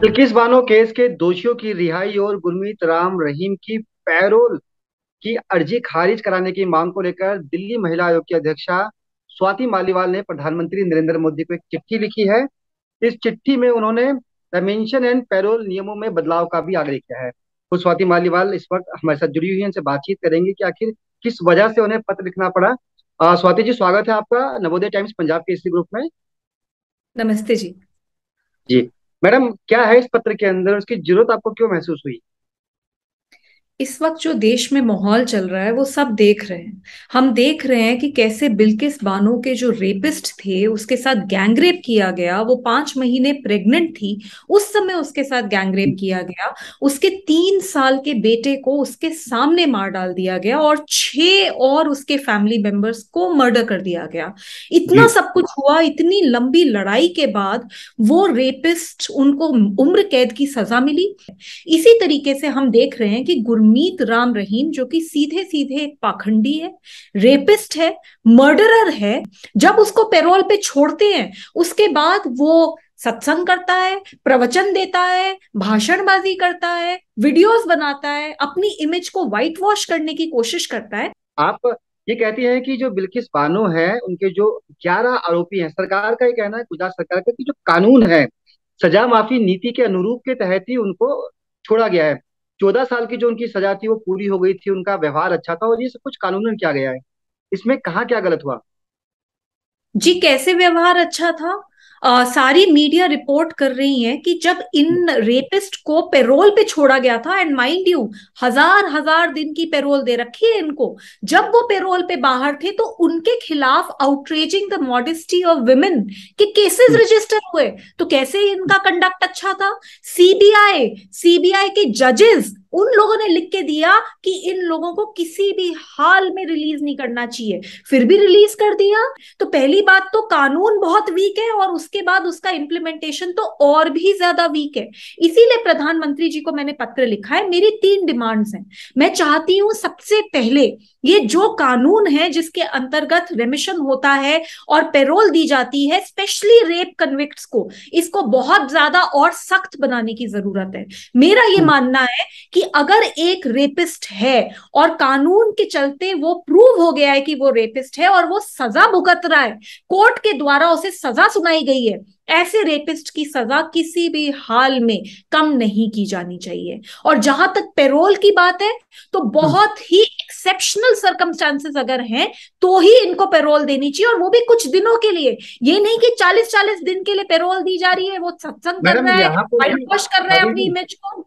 Bilkis Bano case के दोषियों की रिहाई और गुरमीत राम रहीम की पैरोल की अर्जी खारिज कराने की मांग को लेकर दिल्ली महिला आयोग की अध्यक्षा स्वाति मालीवाल ने प्रधानमंत्री नरेंद्र मोदी को एक चिट्ठी लिखी है। इस चिट्ठी में उन्होंने डायमेंशन एंड पैरोल नियमों में बदलाव का भी आग्रह किया है। तो स्वाति मालीवाल इस वक्त हमारे साथ जुड़ी हुई हैं, इनसे बातचीत करेंगे कि आखिर किस वजह से उन्हें पत्र लिखना पड़ा। स्वाति जी, स्वागत है आपका नवोदय टाइम्स पंजाब के इसी ग्रुप में। नमस्ते जी। जी मैडम, क्या है इस पत्र के अंदर, उसकी जरूरत आपको क्यों महसूस हुई? इस वक्त जो देश में माहौल चल रहा है वो सब देख रहे हैं। हम देख रहे हैं कि कैसे बिल्किस बानो के जो रेपिस्ट थे उसके साथ गैंगरेप किया गया। वो 5 महीने प्रेग्नेंट थी उस समय उसके साथ गैंगरेप किया गया। उसके 3 साल के बेटे को उसके सामने मार डाल दिया गया और 6 और उसके फैमिली मेंबर्स को मर्डर कर दिया गया। इतना जी। सब कुछ हुआ, इतनी लंबी लड़ाई के बाद वो रेपिस्ट उनको उम्र कैद की सजा मिली। इसी तरीके से हम देख रहे हैं कि गुरमीत राम रहीम जो कि सीधे सीधे एक पाखंडी है, रेपिस्ट है, मर्डरर है, जब उसको पैरोल पे छोड़ते हैं उसके बाद वो सत्संग करता है, प्रवचन देता है, भाषणबाजी करता है, वीडियोस बनाता है, अपनी इमेज को व्हाइट वॉश करने की कोशिश करता है। आप ये कहती हैं कि जो बिल्किस बानो है, उनके जो 11 आरोपी हैं, सरकार का ये कहना है, गुजरात सरकार का, कि जो कानून है सजा माफी नीति के अनुरूप के तहत ही उनको छोड़ा गया है। 14 साल की जो उनकी सजा थी वो पूरी हो गई थी, उनका व्यवहार अच्छा था और ये सब कुछ कानूनन किया गया है। इसमें कहाँ क्या गलत हुआ? जी, कैसे व्यवहार अच्छा था? सारी मीडिया रिपोर्ट कर रही है कि जब इन रेपिस्ट को पैरोल पे छोड़ा गया था, एंड माइंड यू, हजार हजार दिन की पैरोल दे रखी है इनको। जब वो पैरोल पे बाहर थे तो उनके खिलाफ outraging the modesty of women के केसेस हम्म, रजिस्टर हुए। तो कैसे इनका कंडक्ट अच्छा था? सीबीआई सीबीआई के जजेस उन लोगों ने लिख के दिया कि इन लोगों को किसी भी हाल में रिलीज नहीं करना चाहिए, फिर भी रिलीज कर दिया। तो पहली बात तो कानून बहुत वीक है और उसके बाद उसका इम्प्लीमेंटेशन तो और भी ज्यादा वीक है। इसीलिए प्रधानमंत्री जी को मैंने पत्र लिखा है। मेरी 3 डिमांड्स हैं। मैं चाहती हूं सबसे पहले ये जो कानून है जिसके अंतर्गत रेमिशन होता है और पैरोल दी जाती है स्पेशली रेप कन्विक्ट्स को, इसको बहुत ज्यादा और सख्त बनाने की जरूरत है। मेरा ये हम्म, मानना है कि अगर एक रेपिस्ट है और कानून के चलते वो प्रूव हो गया है कि वो रेपिस्ट है और वो सजा भुगत रहा है, कोर्ट के द्वारा उसे सजा सुनाई गई है, ऐसे रेपिस्ट की सजा किसी भी हाल में कम नहीं की जानी चाहिए। और जहां तक पैरोल की बात है, तो हम्म। बहुत ही एक्सेप्शनल सर्कमस्टांसेस अगर हैं तो ही इनको पैरोल देनी चाहिए, और वो भी कुछ दिनों के लिए। ये नहीं कि 40-40 दिन के लिए पैरोल दी जा रही है, वो सत्संग कर मैडम, रहा है, यहाँ पर वाइट भी वॉश कर रहा है स्वाति अपनी जी, इमेज को।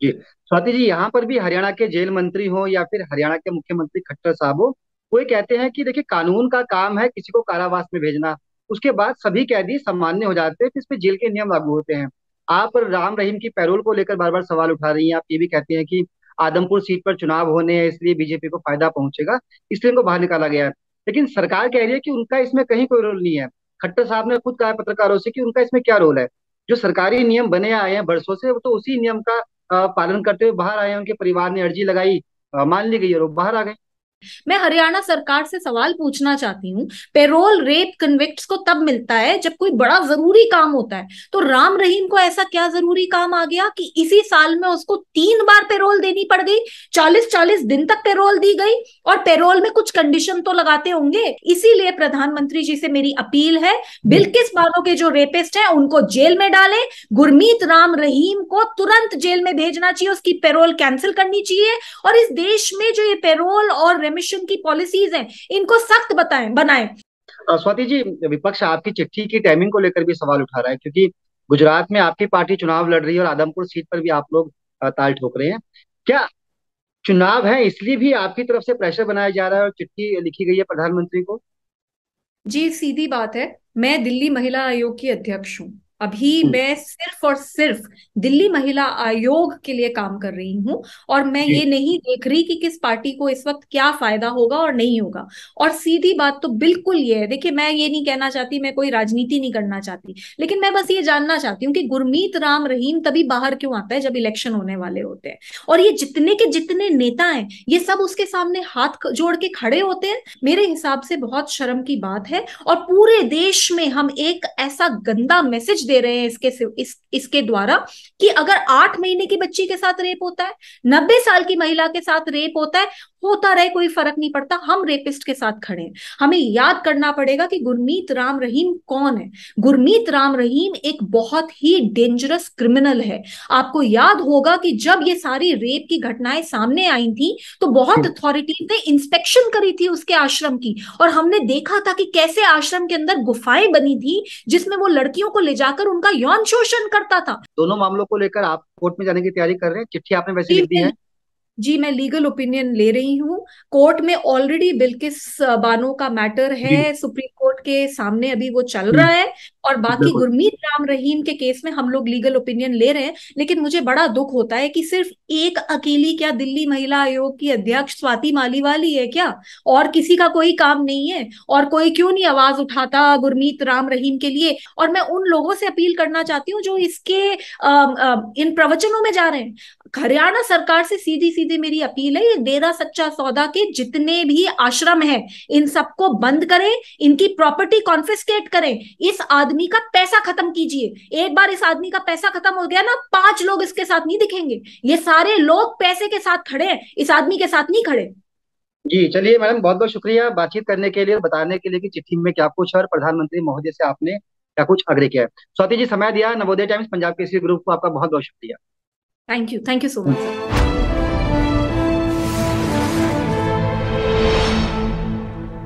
जी स्वाति जी, यहाँ पर भी हरियाणा के जेल मंत्री हो या फिर हरियाणा के मुख्यमंत्री खट्टर साहब हो, वो ये कहते हैं कि देखिए, कानून का काम है किसी को कारावास में भेजना, उसके बाद सभी कैदी सामान्य हो जाते हैं, फिर इस पे जेल के नियम लागू होते हैं। आप राम रहीम की पैरोल को लेकर बार बार सवाल उठा रही हैं। आप ये भी कहती हैं कि आदमपुर सीट पर चुनाव होने हैं, इसलिए बीजेपी को फायदा पहुंचेगा, इसलिए उनको बाहर निकाला गया है। लेकिन सरकार कह रही है कि उनका इसमें कहीं कोई रोल नहीं है। खट्टर साहब ने खुद कहा है पत्रकारों से कि उनका इसमें क्या रोल है। जो सरकारी नियम बने आए हैं बरसों से, वो तो उसी नियम का पालन करते हुए बाहर आए हैं। उनके परिवार ने अर्जी लगाई, मान ली गई और वो बाहर आ गए। मैं हरियाणा सरकार से सवाल पूछना चाहती हूँ। पेरोल रेप कन्विक्ट्स को तब मिलता है जब कोई बड़ा जरूरी काम होता है, तो राम रहीम को ऐसा क्या जरूरी काम आ गया कि इसी साल में उसको 3 बार पेरोल देनी पड़ गई? 40-40 दिन तक पेरोल दी गई, और पेरोल में कुछ कंडीशन तो लगाते होंगे। इसीलिए प्रधानमंत्री जी से मेरी अपील है, जी। बिल्किस बानो के जो रेपिस्ट हैं उनको जेल में डालें, गुरमीत राम रहीम को तुरंत जेल में भेजना चाहिए, उसकी पेरोल कैंसिल करनी चाहिए। और इस देश में जो ये पेरोल और रेमिशन की पॉलिसीज हैं इनको सख्त बताएं बनाएं। स्वाति जी, विपक्ष आपकी चिट्ठी की टाइमिंग को लेकर भी सवाल उठा रहा है, क्योंकि गुजरात में आपकी पार्टी चुनाव लड़ रही है और आदमपुर सीट पर भी आप लोग ताल ठोक रहे हैं। क्या चुनाव है इसलिए भी आपकी तरफ से प्रेशर बनाया जा रहा है और चिट्ठी लिखी गई है प्रधानमंत्री को? जी, सीधी बात है। मैं दिल्ली महिला आयोग की अध्यक्ष हूँ। अभी हम्म, मैं सिर्फ और सिर्फ दिल्ली महिला आयोग के लिए काम कर रही हूँ, और मैं जी। ये नहीं देख रही कि किस पार्टी को इस वक्त क्या फायदा होगा और नहीं होगा। और सीधी बात तो बिल्कुल ये है, देखिए, मैं ये नहीं कहना चाहती, मैं कोई राजनीति नहीं करना चाहती, लेकिन मैं बस ये जानना चाहती हूँ कि गुरमीत राम रहीम तभी बाहर क्यों आता है जब इलेक्शन होने वाले होते हैं, और ये जितने के जितने नेता हैं ये सब उसके सामने हाथ जोड़ के खड़े होते हैं। मेरे हिसाब से बहुत शर्म की बात है, और पूरे देश में हम एक ऐसा गंदा मैसेज दे रहे हैं इसके द्वारा कि अगर 8 महीने की बच्ची के साथ रेप होता है, 90 साल की महिला के साथ रेप होता है, होता रहे, कोई फर्क नहीं पड़ता, हम रेपिस्ट के साथ खड़े हैं। हमें याद करना पड़ेगा कि गुरमीत राम रहीम कौन है। गुरमीत राम रहीम एक बहुत ही डेंजरस क्रिमिनल है। आपको याद होगा कि जब ये सारी रेप की घटनाएं सामने आई थी तो बहुत अथॉरिटीज ने इंस्पेक्शन करी थी उसके आश्रम की, और हमने देखा था कि कैसे आश्रम के अंदर गुफाएं बनी थी जिसमें वो लड़कियों को ले जाकर उनका यौन शोषण करता था। दोनों मामलों को लेकर आप कोर्ट में जाने की तैयारी कर रहे हैं? चिट्ठी आपने वैसे लिख दी है? जी, मैं लीगल ओपिनियन ले रही हूँ। कोर्ट में ऑलरेडी बिल्किस बानो का मैटर जी है, सुप्रीम कोर्ट के सामने अभी वो चल जी रहा है, और बाकी बिल्कुल। गुरमीत राम रहीम के केस में हम लोग लीगल ओपिनियन ले रहे हैं। लेकिन मुझे बड़ा दुख होता है कि सिर्फ एक अकेली, क्या दिल्ली महिला आयोग की अध्यक्ष स्वाति मालीवाली है क्या, और किसी का कोई काम नहीं है? और कोई क्यों नहीं आवाज उठाता गुरमीत राम रहीम के लिए? और मैं उन लोगों से अपील करना चाहती हूँ जो इसके इन प्रवचनों में जा रहे हैं, हरियाणा सरकार से सीधी सीधी मेरी अपील है, ये डेरा सच्चा सौदा के जितने भी आश्रम हैं इन सबको बंद करें, इनकी प्रॉपर्टी कॉन्फिस्केट करें, इस आदमी का पैसा खत्म कीजिए। एक बार इस आदमी का पैसा खत्म हो गया ना, 5 लोग इसके साथ नहीं दिखेंगे। ये सारे लोग पैसे के साथ खड़े हैं, इस आदमी के साथ नहीं खड़े। जी चलिए मैडम, बहुत बहुत शुक्रिया बातचीत करने के लिए और बताने के लिए कि चिट्ठी में क्या कुछ है और प्रधानमंत्री महोदय से आपने क्या कुछ आग्रह किया है। स्वाति जी, समय दिया नवोदय टाइम्स पंजाब केसरी ग्रुप को, आपका बहुत बहुत शुक्रिया। Thank you so much sir.